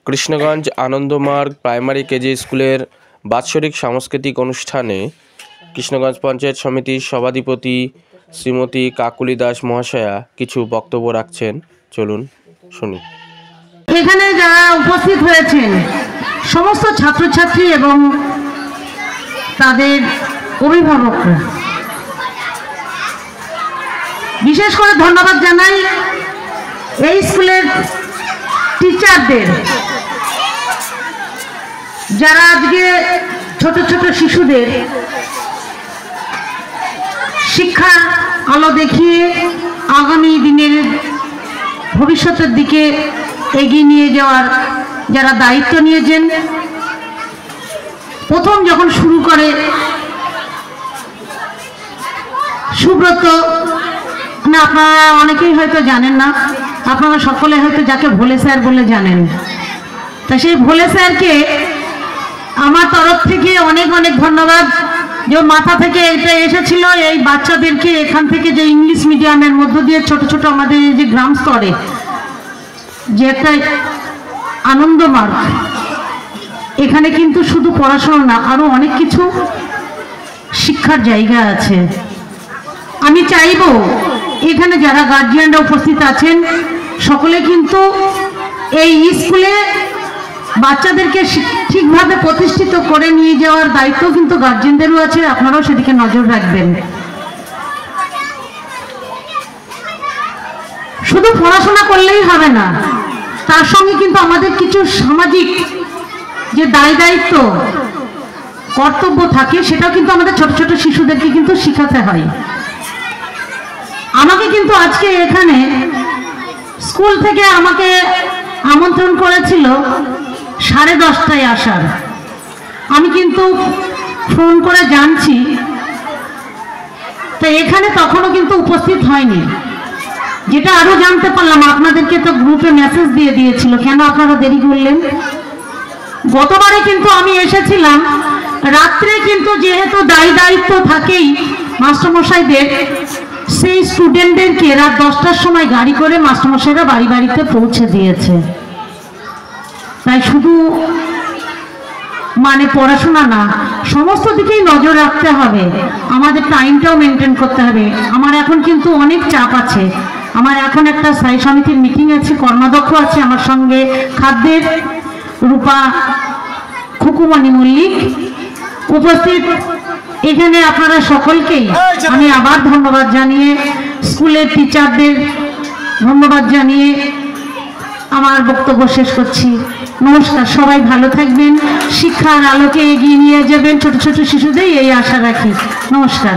Krishnaganj Ananda Marga primary KG স্কুলের বাৎসরিক সাংস্কৃতিক অনুষ্ঠানে কৃষ্ণগঞ্জ পঞ্চায়েত সমিতির সভাধিপতি শ্রীমতী কাকুলি দাস মহাশয়া কিছু বক্তব্য রাখছেন। চলুন শুনি। এখানে যারা উপস্থিত হয়েছেন সমস্ত ছাত্রছাত্রী এবং তাদের অভিভাবকরা, বিশেষ করে ধন্যবাদ জানাই এই স্কুলের টিচারদের, যারা আজকে ছোট ছোট শিশুদের শিক্ষার আলো দেখিয়ে আগামী দিনের ভবিষ্যতের দিকে এগিয়ে নিয়ে যাওয়ার যারা দায়িত্ব নিয়েছেন। প্রথম যখন শুরু করে সুব্রত, না আপনারা অনেকেই হয়তো জানেন না, আপনারা সকলে হয়তো যাকে ভোলে স্যার বলে জানেন, তা সেই ভোলে স্যারকে আমার তরফ থেকে অনেক অনেক ধন্যবাদ। যে মাথা থেকে এটা এসেছিল এই বাচ্চাদেরকে এখান থেকে যে ইংলিশ মিডিয়ামের মধ্য দিয়ে ছোট ছোট আমাদের যে গ্রাম স্তরে যে একটা আনন্দমার্গ, এখানে কিন্তু শুধু পড়াশোনা না, আরো অনেক কিছু শিক্ষার জায়গা আছে। আমি চাইব এখানে যারা গার্জিয়ানরা উপস্থিত আছেন সকলে কিন্তু এই স্কুলে বাচ্চাদেরকে ঠিকভাবে প্রতিষ্ঠিত করে নিয়ে যাওয়ার দায়িত্ব কিন্তু গার্জিয়ানদেরও আছে, আপনারাও সেদিকে নজর রাখবেন। শুধু পড়াশোনা করলেই হবে না, তার সঙ্গে কিন্তু আমাদের কিছু সামাজিক যে দায় দায়িত্ব কর্তব্য থাকে, সেটাও কিন্তু আমাদের ছোট ছোট শিশুদেরকে কিন্তু শিখাতে হয়। আমাকে কিন্তু আজকে এখানে স্কুল থেকে আমাকে আমন্ত্রণ করেছিল 10:30টায় আসার। আমি কিন্তু ফোন করে জানছি, তো এখানে তখনও কিন্তু উপস্থিত হয়নি। যেটা আরো জানতে পারলাম, আপনাদেরকে তো গ্রুপে মেসেজ দিয়ে দিয়েছিল, কেন আপনারা দেরি করলেন। গতবারে কিন্তু আমি এসেছিলাম রাত্রে, কিন্তু যেহেতু দায়িত্ব থাকেই মাস্টারমশাইদের, সেই স্টুডেন্টদেরকে রাত 10টার সময় গাড়ি করে মাস্টারমশাইরা বাড়ি বাড়িতে পৌঁছে দিয়েছে। তাই শুধু মানে পড়াশোনা না, সমস্ত দিকেই নজর রাখতে হবে, আমাদের টাইমটাও মেনটেন করতে হবে। আমার এখন কিন্তু অনেক চাপ আছে, আমার এখন একটা স্থায়ী সমিতির মিটিং আছে, কর্মাধ্যক্ষ আছে আমার সঙ্গে, খাদ্যের রূপা খুকুমণি মল্লিক উপস্থিত। এখানে আপনারা সকলকেই আমি আবার ধন্যবাদ জানিয়ে, স্কুলের টিচারদের ধন্যবাদ জানিয়ে আমার বক্তব্য শেষ করছি। নমস্কার, সবাই ভালো থাকবেন, শিক্ষার আলোকে এগিয়ে নিয়ে যাবেন ছোট ছোট শিশুদের, এই আশা রাখি। নমস্কার।